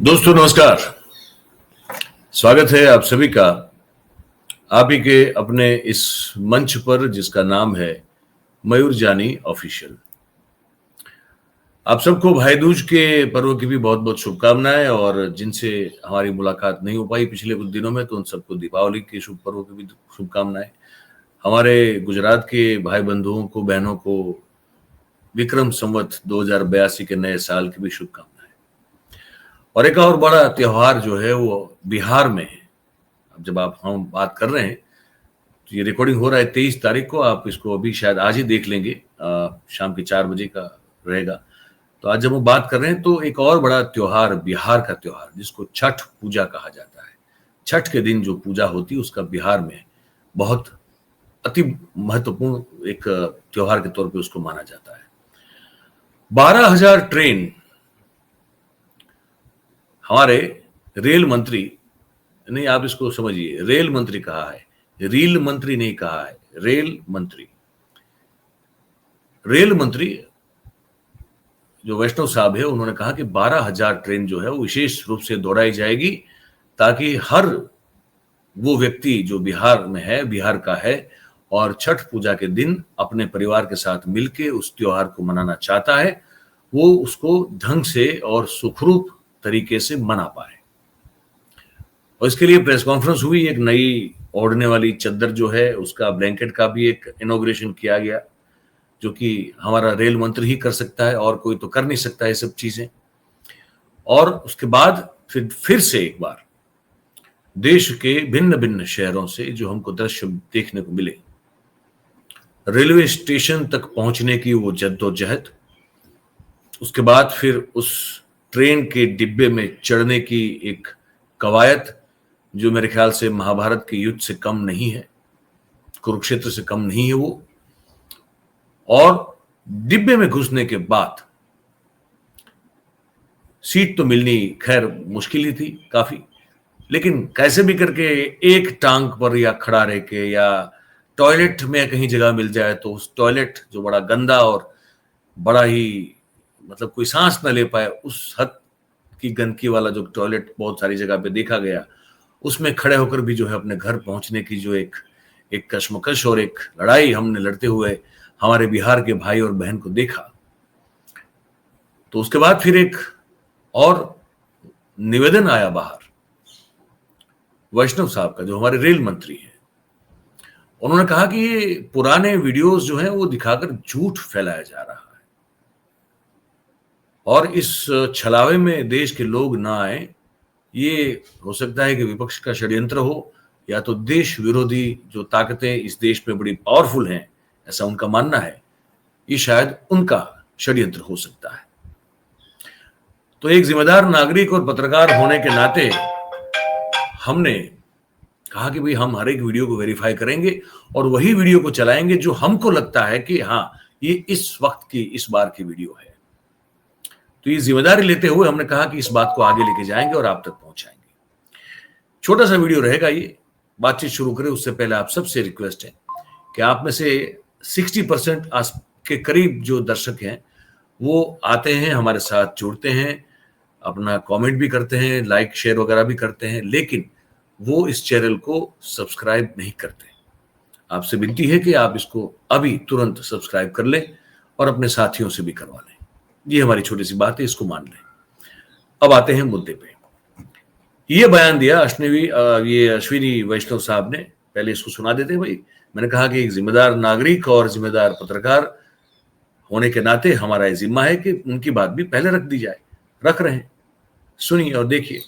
दोस्तों नमस्कार। स्वागत है आप सभी का आप ही के अपने इस मंच पर जिसका नाम है मयूर जानी ऑफिशियल। आप सबको भाई दूज के पर्व की भी बहुत बहुत शुभकामनाएं, और जिनसे हमारी मुलाकात नहीं हो पाई पिछले कुछ दिनों में तो उन सबको दीपावली के शुभ पर्व की भी शुभकामनाएं। हमारे गुजरात के भाई बंधुओं को, बहनों को विक्रम संवत 2082 के नए साल की भी शुभकामनाएं। और एक और बड़ा त्योहार जो है वो बिहार में है। अब जब हम बात कर रहे हैं तो ये रिकॉर्डिंग हो रहा है 23 तारीख को, आप इसको अभी शायद आज ही देख लेंगे, शाम के 4 बजे का रहेगा। तो आज जब हम बात कर रहे हैं तो एक और बड़ा त्योहार, बिहार का त्योहार जिसको छठ पूजा कहा जाता है। छठ के दिन जो पूजा होती है उसका बिहार में बहुत अति महत्वपूर्ण एक त्योहार के तौर पे उसको माना जाता है। 12,000 ट्रेन हमारे रेल मंत्री, नहीं आप इसको समझिए, रेल मंत्री कहा है, रील मंत्री नहीं कहा है, रेल मंत्री। रेल मंत्री जो वैष्णव साहब है उन्होंने कहा कि 12,000 ट्रेन जो है वो विशेष रूप से दौड़ाई जाएगी ताकि हर वो व्यक्ति जो बिहार में है, बिहार का है और छठ पूजा के दिन अपने परिवार के साथ मिलके उस त्योहार को मनाना चाहता है, वो उसको ढंग से और सुखरूप तरीके से मना पाए। और इसके लिए प्रेस कॉन्फ्रेंस हुई, एक नई ओढ़ने वाली चद्दर जो है उसका, ब्लैंकेट का भी एक इनॉग्रेशन किया गया, जो कि हमारा रेल मंत्री ही कर सकता है और कोई तो कर नहीं सकता ये सब चीजें। और उसके बाद फिर से एक बार देश के भिन्न भिन्न शहरों से जो हमको दृश्य देखने को मिले, रेलवे स्टेशन तक पहुंचने की वो जद्दोजहद, उसके बाद फिर उस ट्रेन के डिब्बे में चढ़ने की एक कवायद जो मेरे ख्याल से महाभारत के युद्ध से कम नहीं है, कुरुक्षेत्र से कम नहीं है वो। और डिब्बे में घुसने के बाद सीट तो मिलनी खैर मुश्किल ही थी काफी, लेकिन कैसे भी करके एक टांग पर या खड़ा रह के या टॉयलेट में कहीं जगह मिल जाए तो उस टॉयलेट जो बड़ा गंदा और बड़ा ही मतलब कोई सांस न ले पाए उस हद की गंदगी वाला जो टॉयलेट बहुत सारी जगह पे देखा गया, उसमें खड़े होकर भी जो है अपने घर पहुंचने की जो एक कश्मकश और एक लड़ाई हमने लड़ते हुए हमारे बिहार के भाई और बहन को देखा। तो उसके बाद फिर एक और निवेदन आया बाहर वैष्णव साहब का, जो हमारे रेल मंत्री हैं। उन्होंने कहा कि ये पुराने वीडियोस जो हैं वो दिखाकर झूठ फैलाया जा रहा है और इस छलावे में देश के लोग ना आए। ये हो सकता है कि विपक्ष का षड्यंत्र हो या तो देश विरोधी जो ताकतें इस देश में बड़ी पावरफुल हैं, ऐसा उनका मानना है, ये शायद उनका षड्यंत्र हो सकता है। तो एक जिम्मेदार नागरिक और पत्रकार होने के नाते हमने कहा कि भाई हम हर एक वीडियो को वेरीफाई करेंगे और वही वीडियो को चलाएंगे जो हमको लगता है कि हाँ ये इस वक्त की, इस बार की वीडियो है। तो ये जिम्मेदारी लेते हुए हमने कहा कि इस बात को आगे लेके जाएंगे और आप तक पहुंचाएंगे। छोटा सा वीडियो रहेगा ये। बातचीत शुरू करें उससे पहले आप सबसे रिक्वेस्ट है कि आप में से 60% के करीब जो दर्शक हैं वो आते हैं, हमारे साथ जुड़ते हैं, अपना कमेंट भी करते हैं, लाइक शेयर वगैरह भी करते हैं, लेकिन वो इस चैनल को सब्सक्राइब नहीं करते। आपसे विनती है कि आप इसको अभी तुरंत सब्सक्राइब कर लें और अपने साथियों से भी करवा लें। ये हमारी छोटी सी बात है, इसको मान लें। अब आते हैं मुद्दे पे। ये बयान दिया अश्विनी वैष्णव साहब ने। पहले इसको सुना देते भाई। मैंने कहा कि एक जिम्मेदार नागरिक और जिम्मेदार पत्रकार होने के नाते हमारा ये जिम्मा है कि उनकी बात भी पहले रख दी जाए। रख रहे हैं, सुनिए और देखिए।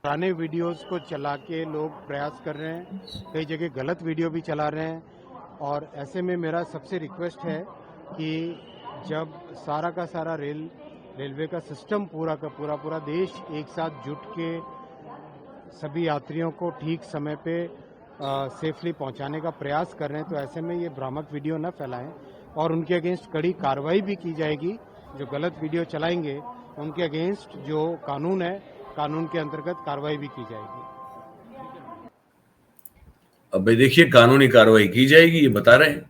पुराने वीडियोस को चला के लोग प्रयास कर रहे हैं, कई जगह गलत वीडियो भी चला रहे हैं। और ऐसे में मेरा सबसे रिक्वेस्ट है कि जब सारा का सारा रेलवे का सिस्टम पूरा देश एक साथ जुट के सभी यात्रियों को ठीक समय पे सेफली पहुंचाने का प्रयास कर रहे हैं, तो ऐसे में ये भ्रामक वीडियो न फैलाएं और उनके अगेंस्ट कड़ी कार्रवाई भी की जाएगी। जो गलत वीडियो चलाएंगे उनके अगेंस्ट जो कानून है, कानून के अंतर्गत कार्रवाई भी की जाएगी। अब भाई देखिए, कानूनी कार्रवाई की जाएगी ये बता रहे हैं,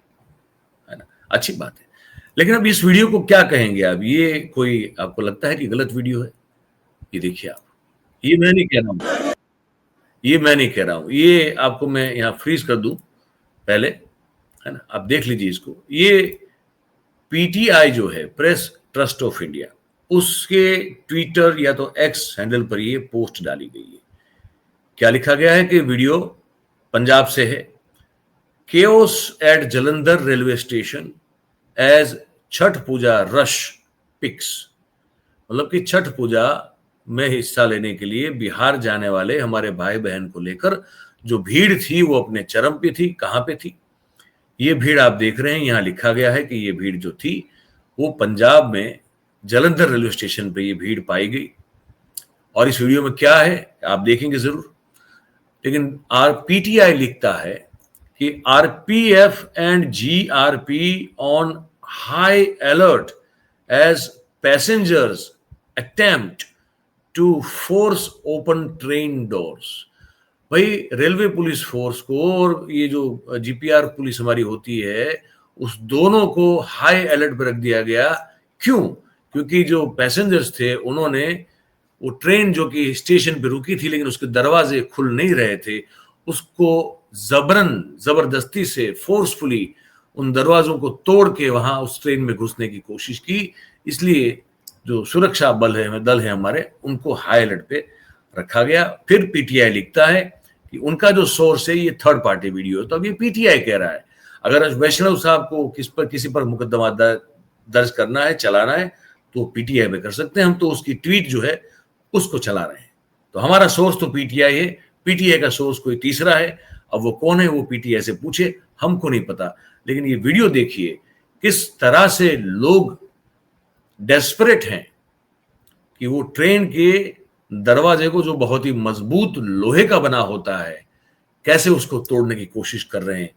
है ना, अच्छी बात है। लेकिन अब इस वीडियो को क्या कहेंगे? अब ये कोई आपको लगता है कि गलत वीडियो है? ये देखिए आप, ये मैं नहीं कह रहा हूँ, ये मैं नहीं कह रहा हूँ, ये आपको मैं यहाँ फ्रीज कर दूं पहले, है ना, आप देख लीजिए इसको। ये पीटीआई जो है, प्रेस ट्रस्ट ऑफ इंडिया, उसके ट्विटर या तो एक्स हैंडल पर ये पोस्ट डाली गई है। क्या लिखा गया है कि वीडियो पंजाब से है। Chaos at Jalandhar railway station as Chhath Puja rush pics, मतलब कि छठ पूजा में हिस्सा लेने के लिए बिहार जाने वाले हमारे भाई बहन को लेकर जो भीड़ थी वो अपने चरम पे थी। कहां पे थी ये भीड़? आप देख रहे हैं, यहां लिखा गया है कि ये भीड़ जो थी वो पंजाब में जलंधर रेलवे स्टेशन पे ये भीड़ पाई गई। और इस वीडियो में क्या है आप देखेंगे जरूर, लेकिन पीटीआई लिखता है कि RPF and GRP on high alert as passengers attempt to force open train doors. भाई रेलवे पुलिस फोर्स को और ये जो जीपीआर पुलिस हमारी होती है, उस दोनों को हाई अलर्ट पर रख दिया गया। क्यों? क्योंकि जो पैसेंजर्स थे उन्होंने वो ट्रेन जो कि स्टेशन पे रुकी थी लेकिन उसके दरवाजे खुल नहीं रहे थे, उसको जबरदस्ती से फोर्सफुली उन दरवाजों को तोड़ के वहां उस ट्रेन में घुसने की कोशिश की। इसलिए जो सुरक्षा दल है हमारे, उनको हाई अलर्ट पे रखा गया। फिर पीटीआई लिखता है कि उनका जो सोर्स है ये थर्ड पार्टी वीडियो है। तो अब ये पीटीआई कह रहा है अगर वैष्णव साहब को किसी पर मुकदमा दर्ज करना है, चलाना है, तो पीटीआई पे कर सकते हैं। हम तो उसकी ट्वीट जो है उसको चला रहे हैं। तो हमारा सोर्स तो पीटीआई है, पीटीआई का सोर्स कोई तीसरा है। अब वो कौन है वो पीटीआई से पूछे, हमको नहीं पता। लेकिन ये वीडियो देखिए किस तरह से लोग डेस्परेट हैं कि वो ट्रेन के दरवाजे को, जो बहुत ही मजबूत लोहे का बना होता है, कैसे उसको तोड़ने की कोशिश कर रहे हैं।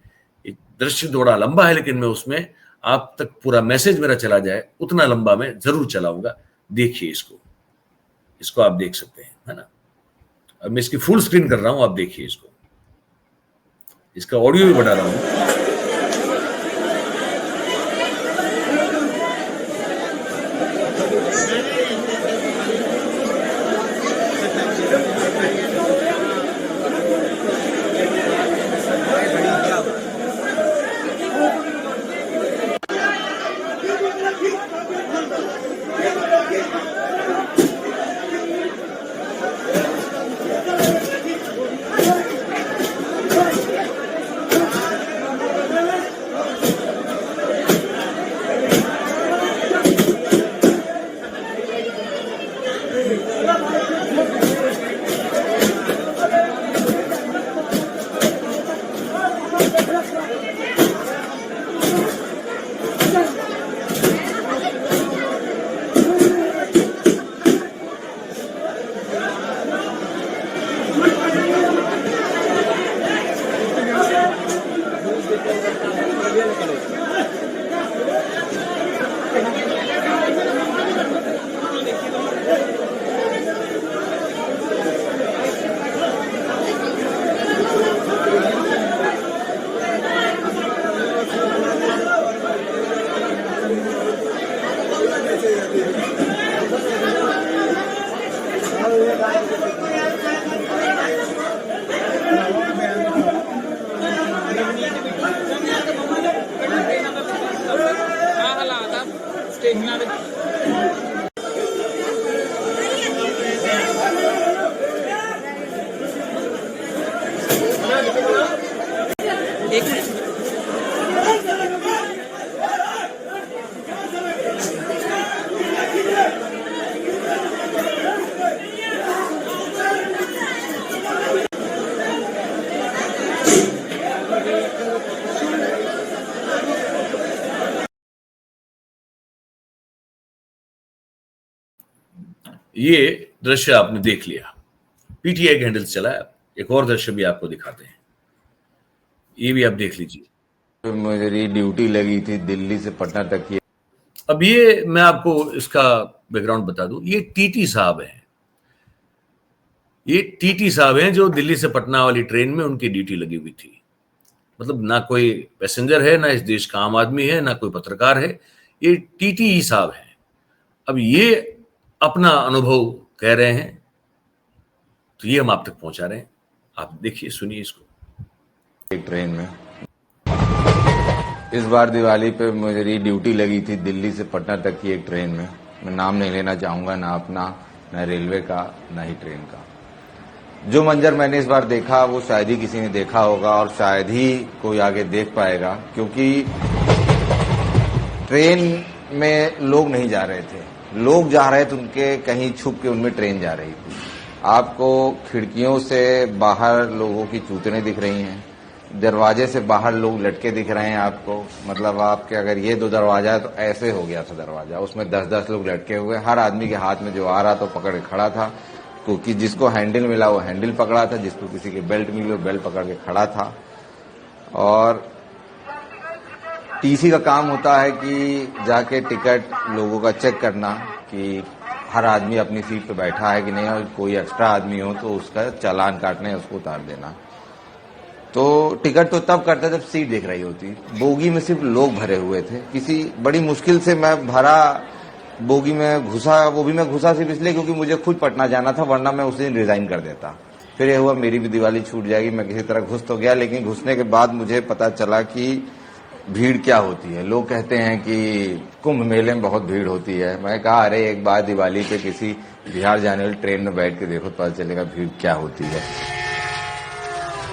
एक दृश्य थोड़ा लंबा है लेकिन मैं उसमें आप तक पूरा मैसेज मेरा चला जाए उतना लंबा मैं जरूर चलाऊंगा। देखिए इसको आप देख सकते हैं, है ना। अब मैं इसकी फुल स्क्रीन कर रहा हूं, आप देखिए इसको। इसका ऑडियो भी बढ़ा रहा हूं। ये दृश्य आपने देख लिया, पीटीआई के हैंडल से चला है। एक और दृश्य भी आपको दिखाते हैं, ये भी आप देख लीजिए। मेरी ड्यूटी लगी थी दिल्ली से पटना तक की। अब ये मैं आपको इसका बैकग्राउंड बता दूं, ये टीटी साहब हैं। ये टीटी साहब हैं जो दिल्ली से पटना वाली ट्रेन में उनकी ड्यूटी लगी हुई थी। मतलब ना कोई पैसेंजर है, ना इस देश का आम आदमी है, ना कोई पत्रकार है, ये टीटी साहब हैं। अब ये अपना अनुभव कह रहे हैं, तो ये हम आप तक पहुंचा रहे हैं। आप देखिए, सुनिए इसको। एक ट्रेन में इस बार दिवाली पे मेरी ड्यूटी लगी थी दिल्ली से पटना तक की एक ट्रेन में। मैं नाम नहीं लेना चाहूंगा, ना अपना, ना रेलवे का, ना ही ट्रेन का। जो मंजर मैंने इस बार देखा वो शायद ही किसी ने देखा होगा और शायद ही कोई आगे देख पाएगा, क्योंकि ट्रेन में लोग नहीं जा रहे थे। लोग जा रहे थे उनके कहीं छुप के, उनमें ट्रेन जा रही थी। आपको खिड़कियों से बाहर लोगों की चूतने दिख रही हैं, दरवाजे से बाहर लोग लटके दिख रहे हैं आपको। मतलब आपके अगर ये 2 दरवाजा है तो ऐसे हो गया था दरवाजा, उसमें 10-10 लोग लटके हुए। हर आदमी के हाथ में जो आ रहा था पकड़ के खड़ा था, क्योंकि जिसको हैंडल मिला वो हैंडल पकड़ा था, जिसको किसी के बेल्ट मिली वो बेल्ट पकड़ के खड़ा था। और टीसी का काम होता है कि जाके टिकट लोगों का चेक करना कि हर आदमी अपनी सीट पे बैठा है कि नहीं, और कोई एक्स्ट्रा आदमी हो तो उसका चालान काटना है, उसको उतार देना। तो टिकट तो तब करते जब सीट दिख रही होती। बोगी में सिर्फ लोग भरे हुए थे। किसी बड़ी मुश्किल से मैं भरा बोगी में घुसा, वो भी मैं घुसा सिर्फ इसलिए क्योंकि मुझे खुद पटना जाना था, वरना मैं उस दिन रिजाइन कर देता। फिर ये हुआ मेरी भी दिवाली छूट जाएगी। मैं किसी तरह घुस तो गया, लेकिन घुसने के बाद मुझे पता चला कि भीड़ क्या होती है। लोग कहते हैं कि कुंभ मेले में बहुत भीड़ होती है। मैं कहा अरे एक बार दिवाली पे किसी बिहार जाने वाली ट्रेन में बैठ के देखो, पता चलेगा भीड़ क्या होती है।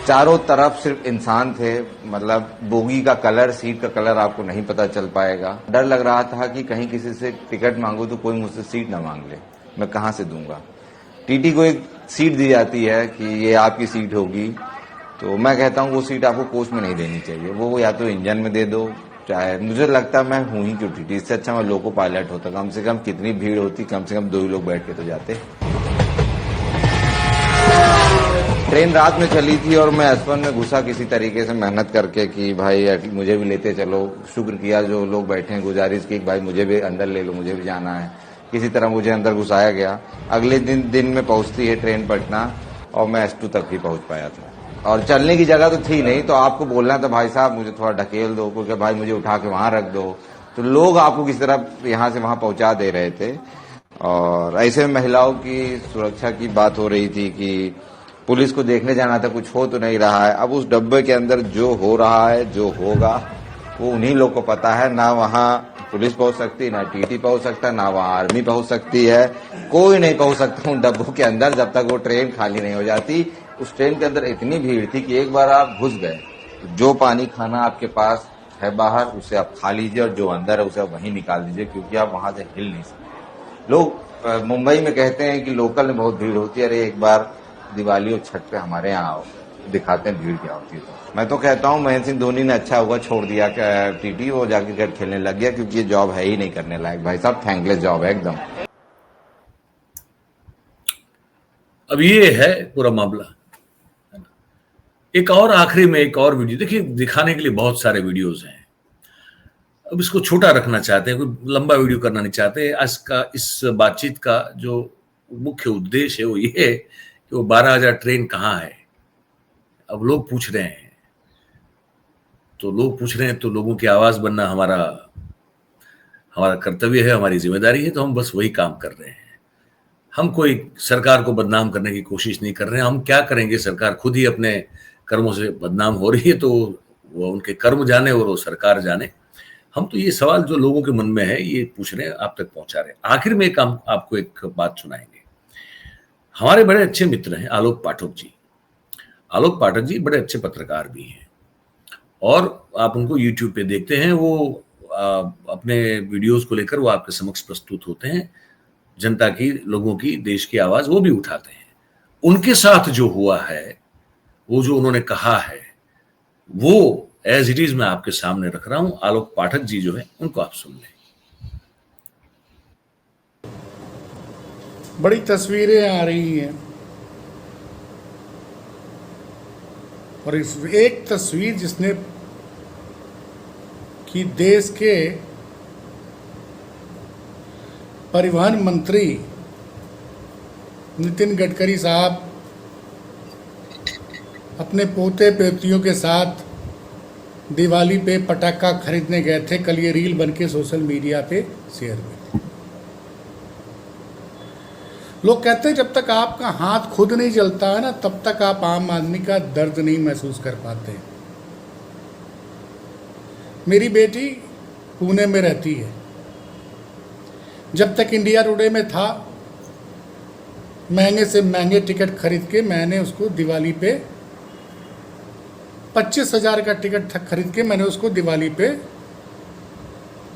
चारों तरफ सिर्फ इंसान थे। मतलब बोगी का कलर, सीट का कलर आपको नहीं पता चल पाएगा। डर लग रहा था कि कहीं किसी से टिकट मांगू तो कोई मुझसे सीट ना मांग ले, मैं कहां से दूंगा। टीटी को एक सीट दी जाती है कि ये आपकी सीट होगी, तो मैं कहता हूँ वो सीट आपको कोच में नहीं देनी चाहिए, वो या तो इंजन में दे दो। चाहे मुझे लगता है मैं हूं ही क्यों टीटी, इससे अच्छा मैं लोको पायलट होता। कम से कम कितनी भीड़ होती, कम से कम 2 ही लोग बैठ के तो जाते। ट्रेन रात में चली थी और मैं S1 में घुसा किसी तरीके से मेहनत करके कि भाई मुझे भी लेते चलो। शुक्र किया जो लोग बैठे हैं, गुजारिश की भाई मुझे भी अंदर ले लो, मुझे भी जाना है। किसी तरह मुझे अंदर घुसाया गया। अगले दिन में पहुंचती है ट्रेन पटना, और मैं S2 तक ही पहुंच पाया था। और चलने की जगह तो थी नहीं, तो आपको बोलना था भाई साहब मुझे थोड़ा ढकेल दो, क्योंकि भाई मुझे उठा के वहां रख दो। तो लोग आपको किसी तरह यहाँ से वहां पहुंचा दे रहे थे। और ऐसे में महिलाओं की सुरक्षा की बात हो रही थी कि पुलिस को देखने जाना था, कुछ हो तो नहीं रहा है। अब उस डब्बे के अंदर जो हो रहा है, जो होगा, वो उन्हीं लोग को पता है। ना वहां पुलिस पहुंच सकती, ना टीटी पहुंच सकता, ना वहां आर्मी पहुंच सकती है। कोई नहीं पहुंच सकता उन डब्बों के अंदर जब तक वो ट्रेन खाली नहीं हो जाती। उस ट्रेन के अंदर इतनी भीड़ थी कि एक बार आप घुस गए, जो पानी खाना आपके पास है बाहर उसे आप खा लीजिए, और जो अंदर है उसे आप वहीं निकाल दीजिए, क्योंकि आप वहां से हिल नहीं सकते। लोग मुंबई में कहते हैं कि लोकल में बहुत भीड़ होती है। अरे एक बार दिवाली और छठ पे हमारे यहाँ आओ, दिखाते हैं भीड़ क्या होती है। तो मैं तो कहता हूँ महेंद्र सिंह धोनी ने अच्छा हुआ छोड़ दिया टीटी, वो जाके क्रिकेट खेलने लग गया, क्योंकि ये जॉब है ही नहीं करने लायक। भाई साहब थैंकलेस जॉब है एकदम। अब ये है पूरा मामला। एक और आखिरी में एक और वीडियो देखिए, दिखाने के लिए बहुत सारे वीडियोस हैं। अब इसको छोटा रखना चाहते हैं, कोई लंबा वीडियो करना नहीं चाहते। आज का इस बातचीत का जो मुख्य उद्देश्य है वो ये है कि वो 12,000 ट्रेन कहाँ है। अब लोग पूछ रहे हैं, तो लोग पूछ रहे हैं तो लोगों की आवाज बनना हमारा कर्तव्य है, हमारी जिम्मेदारी है। तो हम बस वही काम कर रहे हैं। हम कोई सरकार को बदनाम करने की कोशिश नहीं कर रहे हैं। हम क्या करेंगे, सरकार खुद ही अपने कर्मों से बदनाम हो रही है, तो वो उनके कर्म जाने और वो सरकार जाने। हम तो ये सवाल जो लोगों के मन में है ये पूछ रहे हैं, आप तक पहुंचा रहे हैं। आखिर में आपको एक बात सुनाएंगे। हमारे बड़े अच्छे मित्र हैं आलोक पाठक जी। आलोक पाठक जी बड़े अच्छे पत्रकार भी हैं, और आप उनको YouTube पे देखते हैं। वो अपने वीडियोस को लेकर वो आपके समक्ष प्रस्तुत होते हैं। जनता की, लोगों की, देश की आवाज वो भी उठाते हैं। उनके साथ जो हुआ है, वो जो उन्होंने कहा है, वो एज इट इज मैं आपके सामने रख रहा हूं। आलोक पाठक जी जो है उनको आप सुन लें। बड़ी तस्वीरें आ रही हैं, और इस एक तस्वीर जिसने कि देश के परिवहन मंत्री नितिन गडकरी साहब अपने पोते पोतियों के साथ दिवाली पे पटाखा खरीदने गए थे। कल ये रील बन के सोशल मीडिया पे शेयर हुई। लोग कहते हैं जब तक आपका हाथ खुद नहीं जलता है ना, तब तक आप आम आदमी का दर्द नहीं महसूस कर पाते। मेरी बेटी पुणे में रहती है। जब तक इंडिया टुडे में था, महंगे से महंगे टिकट खरीद के मैंने उसको दिवाली पे 25,000 का टिकट खरीद के मैंने उसको दिवाली पे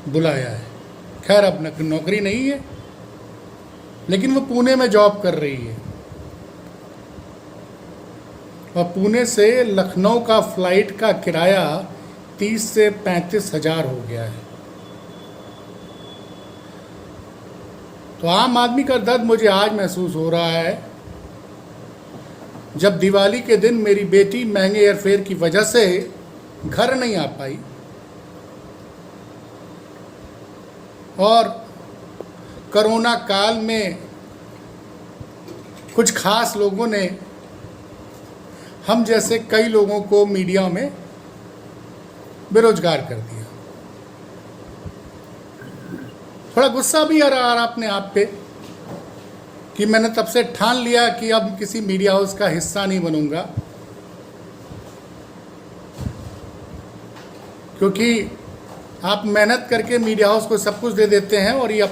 बुलाया है। खैर अब नौकरी नहीं है, लेकिन वो पुणे में जॉब कर रही है और पुणे से लखनऊ का फ्लाइट का किराया 30 से 35,000 हो गया है। तो आम आदमी का दर्द मुझे आज महसूस हो रहा है, जब दिवाली के दिन मेरी बेटी महंगे एयरफेयर की वजह से घर नहीं आ पाई और कोरोना काल में कुछ खास लोगों ने हम जैसे कई लोगों को मीडिया में बेरोजगार कर दिया। थोड़ा गुस्सा भी आ रहा अपने आप पे कि मैंने तब से ठान लिया कि अब किसी मीडिया हाउस का हिस्सा नहीं बनूंगा, क्योंकि आप मेहनत करके मीडिया हाउस को सब कुछ दे देते हैं और ये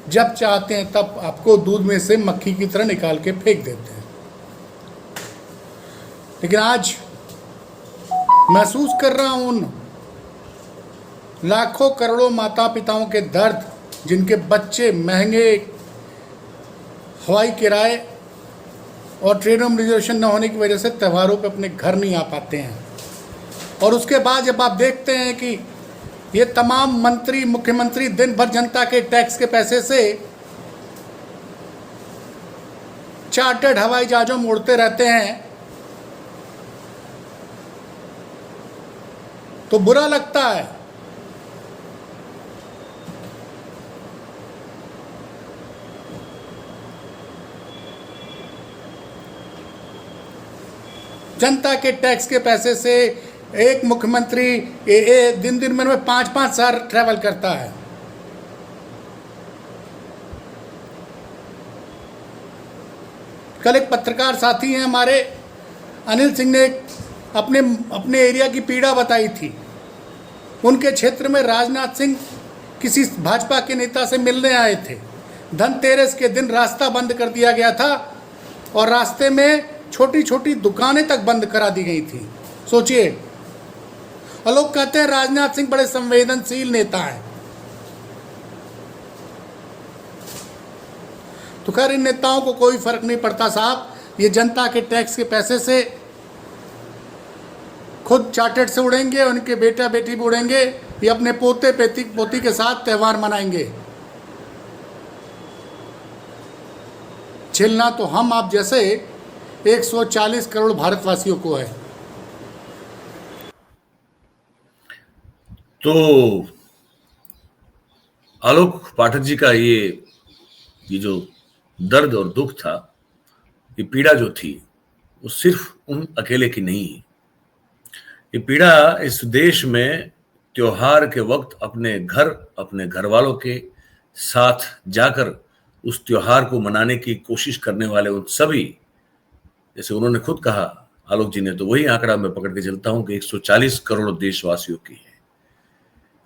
जब चाहते हैं तब आपको दूध में से मक्खी की तरह निकाल के फेंक देते हैं। लेकिन आज महसूस कर रहा हूं उन लाखों करोड़ों माता पिताओं के दर्द, जिनके बच्चे महंगे हवाई किराए और ट्रेनों में रिजर्वेशन न होने की वजह से त्योहारों पे अपने घर नहीं आ पाते हैं। और उसके बाद जब आप देखते हैं कि ये तमाम मंत्री मुख्यमंत्री दिन भर जनता के टैक्स के पैसे से चार्टर्ड हवाई जहाजों में उड़ते रहते हैं, तो बुरा लगता है। जनता के टैक्स के पैसे से एक मुख्यमंत्री दिन दिन में 5-5 साल ट्रैवल करता है। कल एक पत्रकार साथी हैं हमारे, अनिल सिंह ने अपने एरिया की पीड़ा बताई थी। उनके क्षेत्र में राजनाथ सिंह किसी भाजपा के नेता से मिलने आए थे। धनतेरस के दिन रास्ता बंद कर दिया गया था और रास्ते में छोटी छोटी दुकानें तक बंद करा दी गई थी। सोचिए, और लोग कहते हैं राजनाथ सिंह बड़े संवेदनशील नेता हैं। तो खैर इन नेताओं को कोई फर्क नहीं पड़ता साहब, ये जनता के टैक्स के पैसे से खुद चार्टर्ड से उड़ेंगे, उनके बेटा बेटी भी उड़ेंगे, ये अपने पोते पोती के साथ त्यौहार मनाएंगे। झेलना तो हम आप जैसे 140 करोड़ भारतवासियों को है। तो आलोक पाठक जी का ये जो दर्द और दुख था, ये पीड़ा जो थी, वो सिर्फ उन अकेले की नहीं है। ये पीड़ा इस देश में त्योहार के वक्त अपने घर वालों के साथ जाकर उस त्योहार को मनाने की कोशिश करने वाले उन सभी, जैसे उन्होंने खुद कहा आलोक जी ने, तो वही आंकड़ा मैं पकड़ के चलता हूं कि 140 करोड़ देशवासियों की है।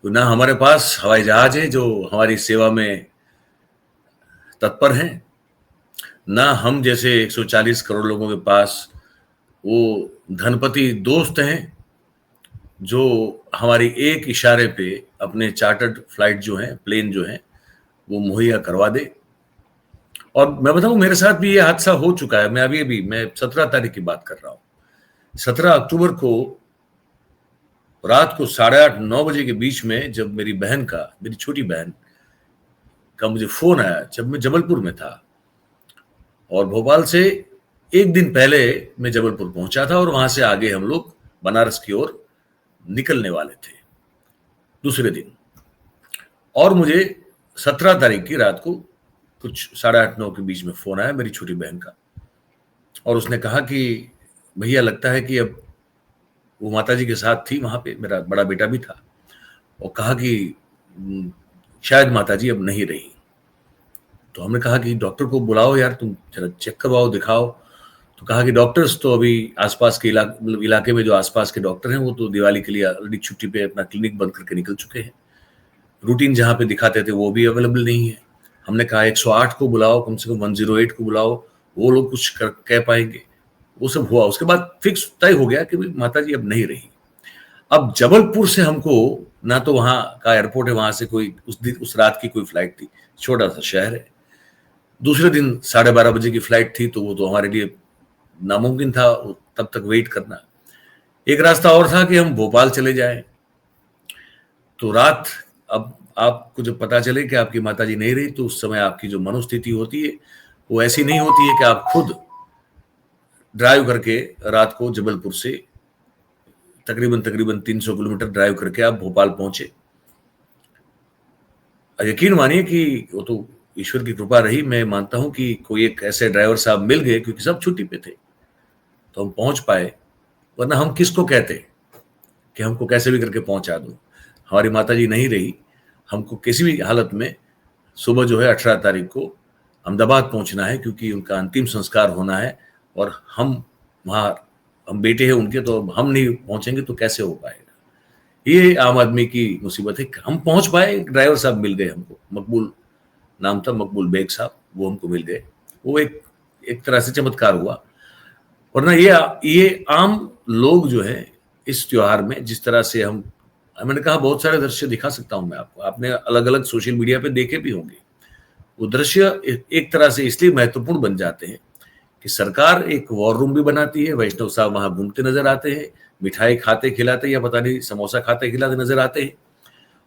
तो ना हमारे पास हवाई जहाज है जो हमारी सेवा में तत्पर हैं, ना हम जैसे 140 करोड़ लोगों के पास वो धनपति दोस्त हैं जो हमारी एक इशारे पे अपने चार्टर्ड फ्लाइट जो हैं, प्लेन जो हैं, वो मुहैया करवा दे। और मैं बताऊं, मेरे साथ भी ये हादसा हो चुका है। मैं 17 तारीख की बात कर रहा हूं। 17 अक्टूबर को रात को 8:30-9 बजे के बीच में जब मेरी छोटी बहन का मुझे फोन आया, जब मैं जबलपुर में था और भोपाल से एक दिन पहले मैं जबलपुर पहुंचा था और वहां से आगे हम लोग बनारस की ओर निकलने वाले थे दूसरे दिन। और मुझे 17 तारीख की रात को कुछ 8:30-9 के बीच में फोन आया मेरी छोटी बहन का, और उसने कहा कि भैया लगता है कि अब वो माताजी के साथ थी वहां पे, मेरा बड़ा बेटा भी था, और कहा कि शायद माताजी अब नहीं रही। तो हमने कहा कि डॉक्टर को बुलाओ यार, तुम जरा चेक करवाओ, दिखाओ। तो कहा कि डॉक्टर्स तो अभी आसपास के इलाके में जो आसपास के डॉक्टर हैं वो तो दिवाली के लिए ऑलरेडी छुट्टी पे अपना क्लिनिक बंद करके निकल चुके हैं। रूटीन जहाँ पे दिखाते थे वो भी अवेलेबल नहीं है। हमने कहा 108 को बुलाओ, कम से कम 108 को बुलाओ, वो लोग कुछ कह पाएंगे। वो सब हुआ, उसके बाद फिक्स तय हो गया कि माता जी अब नहीं रही। अब जबलपुर से हमको, ना तो वहाँ का एयरपोर्ट है, वहां से कोई उस रात की कोई फ्लाइट थी, छोटा सा शहर है। दूसरे दिन 12:30 बजे की फ्लाइट थी, तो वो तो हमारे लिए नामुमकिन था तब तक वेट करना। एक रास्ता और था कि हम भोपाल चले जाएं। तो रात, अब आपको जब पता चले कि आपकी माताजी नहीं रही, तो उस समय आपकी जो मनोस्थिति होती है वो ऐसी नहीं होती है कि आप खुद ड्राइव करके रात को जबलपुर से तकरीबन 300 किलोमीटर ड्राइव करके आप भोपाल पहुंचे। यकीन मानिए कि वो तो ईश्वर की कृपा रही। मैं मानता हूं कि कोई एक ऐसे ड्राइवर साहब मिल गए, क्योंकि सब छुट्टी पे थे, तो हम पहुंच पाए। वरना हम किसको कहते कि हमको कैसे भी करके पहुंचा दो। हमारी माताजी नहीं रही, हमको किसी भी हालत में सुबह जो है 18 तारीख को अहमदाबाद पहुंचना है, क्योंकि उनका अंतिम संस्कार होना है। और हम बेटे हैं उनके, तो हम नहीं पहुंचेंगे तो कैसे हो पाएगा। ये आम आदमी की मुसीबत है। हम पहुंच पाए, ड्राइवर साहब मिल गए हमको, मकबूल नाम था, मकबूल बेग साहब, वो हमको मिल गए। वो एक तरह से चमत्कार हुआ। वरना ये आम लोग जो है इस त्योहार में जिस तरह से मैंने कहा बहुत सारे दृश्य दिखा सकता हूं मैं आपको, आपने अलग अलग सोशल मीडिया पे देखे भी होंगे। वो दृश्य एक तरह से इसलिए महत्वपूर्ण बन जाते हैं कि सरकार एक वॉर रूम भी बनाती है, वैष्णव साहब वहां घूमते नजर आते हैं, मिठाई खाते खिलाते या पता नहीं समोसा खाते खिलाते नजर आते हैं,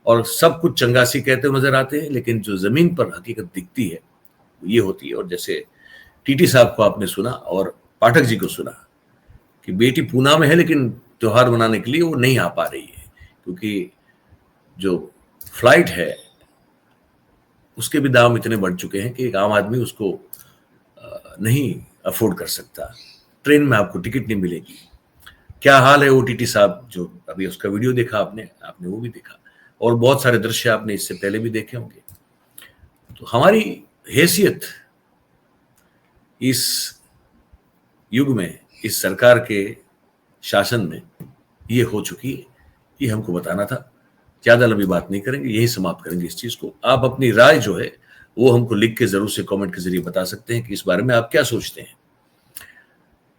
और सब कुछ चंगासी कहते हुए नजर आते हैं। लेकिन जो जमीन पर हकीकत दिखती है वो ये होती है। और जैसे टीटी साहब को आपने सुना और पाठक जी को सुना कि बेटी पूना में है, लेकिन त्योहार मनाने के लिए वो नहीं आ पा रही है, क्योंकि जो फ्लाइट है उसके भी दाम इतने बढ़ चुके हैं कि एक आम आदमी उसको नहीं अफोर्ड कर सकता। ट्रेन में आपको टिकट नहीं मिलेगी। क्या हाल है ओटीटी साहब, जो अभी उसका वीडियो देखा आपने वो भी देखा, और बहुत सारे दृश्य आपने इससे पहले भी देखे होंगे। तो हमारी हैसियत इस युग में, इस सरकार के शासन में ये हो चुकी है, ये हमको बताना था। ज्यादा लंबी बात नहीं करेंगे, यही समाप्त करेंगे इस चीज को। आप अपनी राय जो है वो हमको लिख के जरूर से कमेंट के जरिए बता सकते हैं कि इस बारे में आप क्या सोचते हैं।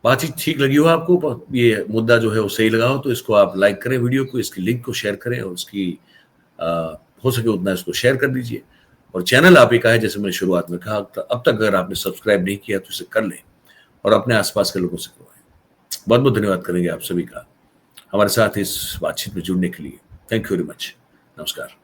बातचीत ठीक लगी हो आपको, ये मुद्दा जो है वो सही लगा हो, तो इसको आप लाइक करें, वीडियो को, इसकी लिंक को शेयर करें, और उसकी हो सके उतना इसको शेयर कर दीजिए। और चैनल आप ही का है, जैसे मैंने शुरुआत में कहा, अब तक अगर आपने सब्सक्राइब नहीं किया तो इसे कर लें और अपने आसपास के लोगों से करवाएं। बहुत बहुत धन्यवाद करेंगे आप सभी का हमारे साथ इस बातचीत में जुड़ने के लिए। Thank you very much. नमस्कार।